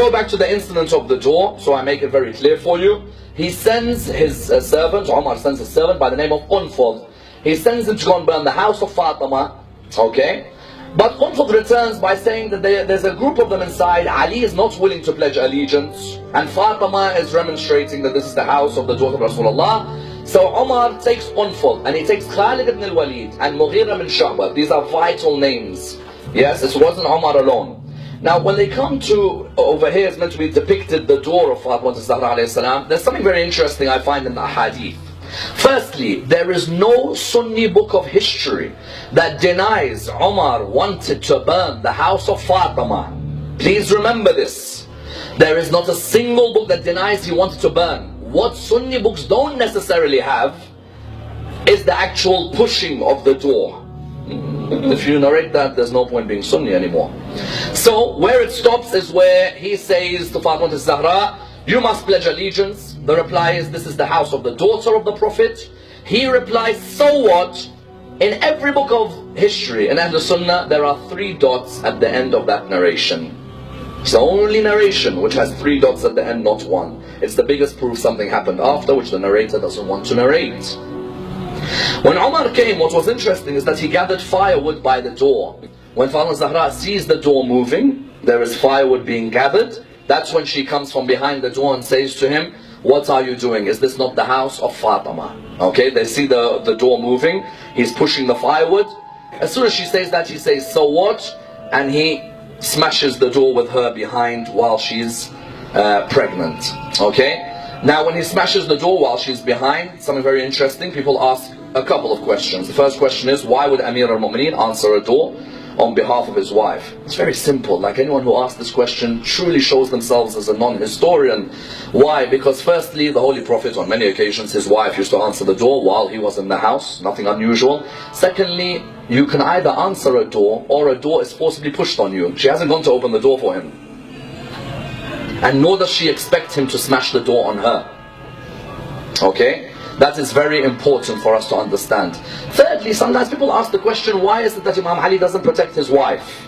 go back to the incident of the door, so I make it very clear for you. He sends his servant, Umar sends a servant by the name of Unfud. He sends him to go and burn the house of Fatima, okay? But Unfud returns by saying that there's a group of them inside. Ali is not willing to pledge allegiance, and Fatima is remonstrating that this is the house of the daughter of Rasulullah. So Umar takes Unfud, and he takes Khalid ibn al-Walid and Mughira bin Shu'bah. These are vital names. Yes, this wasn't Umar alone. Now when they come to, over here is meant to be depicted the door of Fatima Zahra alayhi salam. There's something very interesting I find in the hadith. Firstly, there is no Sunni book of history that denies Umar wanted to burn the house of Fatima. Please remember this. There is not a single book that denies he wanted to burn. What Sunni books don't necessarily have is the actual pushing of the door. If you narrate that, there's no point being Sunni anymore. So where it stops is where he says to Fatima Zahra, you must pledge allegiance. The reply is, this is the house of the daughter of the Prophet. He replies, so what? In every book of history, in Ahl Sunnah, there are 3 dots at the end of that narration. It's the only narration which has 3 dots at the end, not 1. It's the biggest proof something happened after, which the narrator doesn't want to narrate. When Umar came, what was interesting is that he gathered firewood by the door. When Fatima Zahra sees the door moving, there is firewood being gathered. That's when she comes from behind the door and says to him, what are you doing? Is this not the house of Fatima? Okay, they see the door moving. He's pushing the firewood. As soon as she says that, he says, so what? And he smashes the door with her behind while she's pregnant. Okay? Now when he smashes the door while she's behind, something very interesting, people ask a couple of questions. The first question is, why would Amir al-Mu'mineen answer a door on behalf of his wife? It's very simple. Like, anyone who asks this question truly shows themselves as a non-historian. Why? Because firstly, the Holy Prophet, on many occasions, his wife used to answer the door while he was in the house. Nothing unusual. Secondly, you can either answer a door, or a door is forcibly pushed on you. She hasn't gone to open the door for him. And nor does she expect him to smash the door on her. Okay? That is very important for us to understand. Thirdly, sometimes people ask the question, why is it that Imam Ali doesn't protect his wife?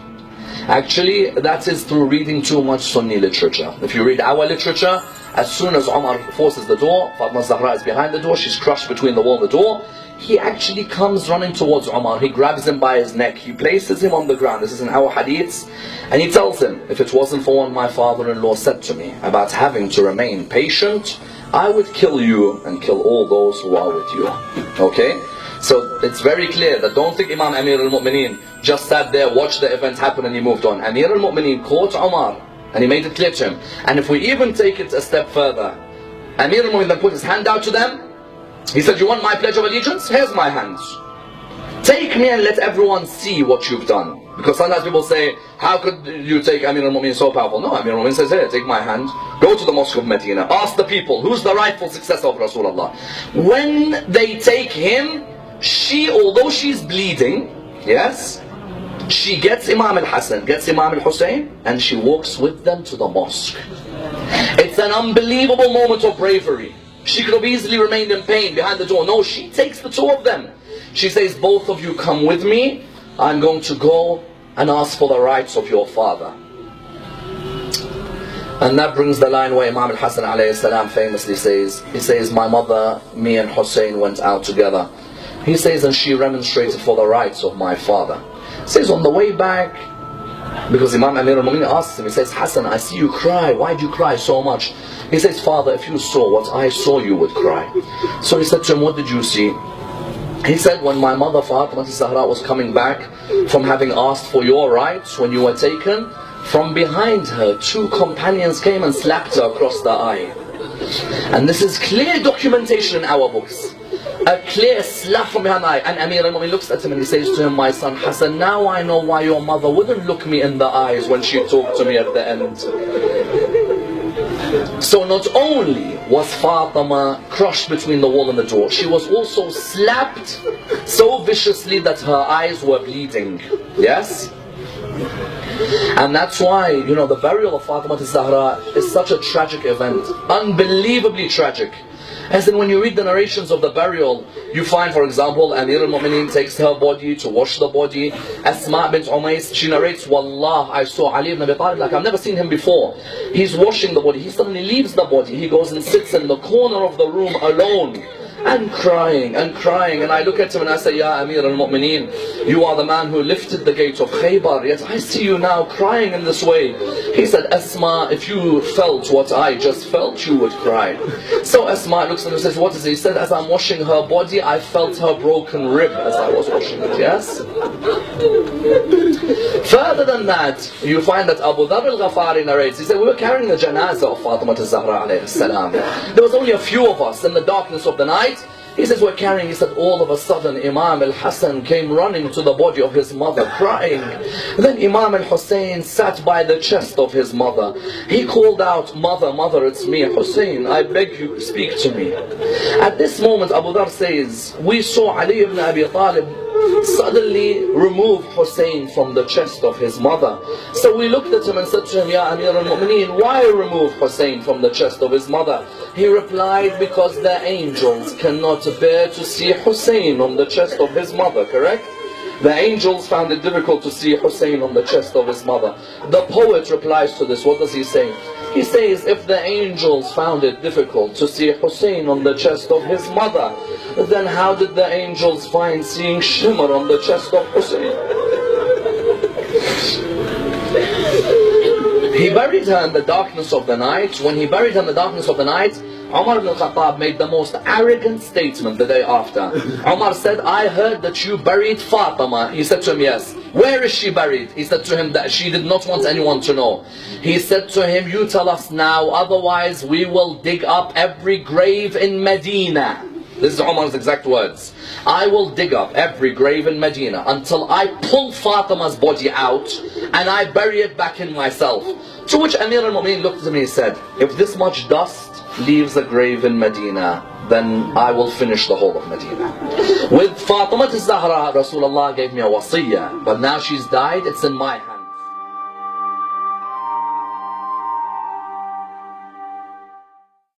Actually, that is through reading too much Sunni literature. If you read our literature, as soon as Umar forces the door, Fatima Zahra is behind the door, she's crushed between the wall and the door. He actually comes running towards Umar. He grabs him by his neck. He places him on the ground. This is in our hadiths. And he tells him, if it wasn't for what my father-in-law said to me about having to remain patient, I would kill you and kill all those who are with you. Okay? So it's very clear that don't think Imam Amir al-Mu'mineen just sat there, watched the event happen and he moved on. Amir al-Mu'mineen caught Umar and he made it clear to him. And if we even take it a step further, Amir al-Mu'mineen then put his hand out to them. He said, you want my pledge of allegiance? Here's my hands. Take me and let everyone see what you've done. Because sometimes people say, how could you take Amir al-Mu'mineen so powerful? No, Amir al-Mu'mineen says, here, take my hand. Go to the mosque of Medina. Ask the people, who's the rightful successor of Rasulullah? When they take him, she, although she's bleeding, yes, she gets Imam al-Hassan, gets Imam al-Hussein, and she walks with them to the mosque. It's an unbelievable moment of bravery. She could have easily remained in pain behind the door. No, she takes the 2 of them. She says, both of you come with me. I'm going to go and ask for the rights of your father. And that brings the line where Imam al-Hassan alayhi salam famously says, he says, my mother, me and Hussein went out together. He says, and she remonstrated for the rights of my father. He says, on the way back, because Imam Amir al-Mu'mineen asks him, he says, Hassan, I see you cry. Why do you cry so much? He says, father, if you saw what I saw, you would cry. So he said to him, what did you see? He said, when my mother Fatima Zahra was coming back from having asked for your rights when you were taken, from behind her 2 companions came and slapped her across the eye. And this is clear documentation in our books. A clear slap from behind the eye. And Amir al-Mu'mineen looks at him and he says to him, my son Hassan, now I know why your mother wouldn't look me in the eyes when she talked to me at the end. So not only was Fatima crushed between the wall and the door, she was also slapped so viciously that her eyes were bleeding. Yes? And that's why, you know, the burial of Fatima Zahra is such a tragic event. Unbelievably tragic. As in when you read the narrations of the burial, you find, for example, Amir al-Mu'mineen takes her body to wash the body. Asma bint Umays, she narrates, Wallah, I saw Ali ibn Abi Talib like I've never seen him before. He's washing the body, he suddenly leaves the body, he goes and sits in the corner of the room alone, and crying and crying. And I look at him and I say, Ya Amir al-Mu'mineen, you are the man who lifted the gate of Khaybar, yet I see you now crying in this way. He said, Asma, if you felt what I just felt, you would cry. So Asma looks at him and says, what is it? He said, as I'm washing her body, I felt her broken rib as I was washing it. Yes? Further than that, you find that Abu Dharr al-Ghafari narrates, he said, we were carrying the janazah of Fatima al-Zahra alayhi salam. There was only a few of us in the darkness of the night. He says, we're carrying, he said, all of a sudden Imam al-Hassan came running to the body of his mother, crying. Then Imam al-Hussein sat by the chest of his mother. He called out, mother, mother, it's me, Hussein, I beg you, speak to me. At this moment, Abu Dharr says, we saw Ali ibn Abi Talib suddenly remove Hussein from the chest of his mother. So we looked at him and said to him, Ya Amir al-Mu'mineen, why remove Hussein from the chest of his mother? He replied, because the angels cannot bear to see Hussein on the chest of his mother, correct? The angels found it difficult to see Hussein on the chest of his mother. The poet replies to this, what does he say? He says, if the angels found it difficult to see Hussein on the chest of his mother, then how did the angels find seeing shimmer on the chest of Hussein? He buried her in the darkness of the night. When he buried her in the darkness of the night, Umar ibn al-Khattab made the most arrogant statement the day after. Umar said, I heard that you buried Fatima. He said to him, yes. Where is she buried? He said to him that she did not want anyone to know. He said to him, you tell us now, otherwise we will dig up every grave in Medina. This is Umar's exact words. I will dig up every grave in Medina until I pull Fatima's body out and I bury it back in myself. To which Amir al-Mu'mineen looked at me and said, if this much dust leaves a grave in Medina, then I will finish the whole of Medina. With Fatima al-Zahra, Rasulullah gave me a wasiyah, but now she's died, it's in my hands.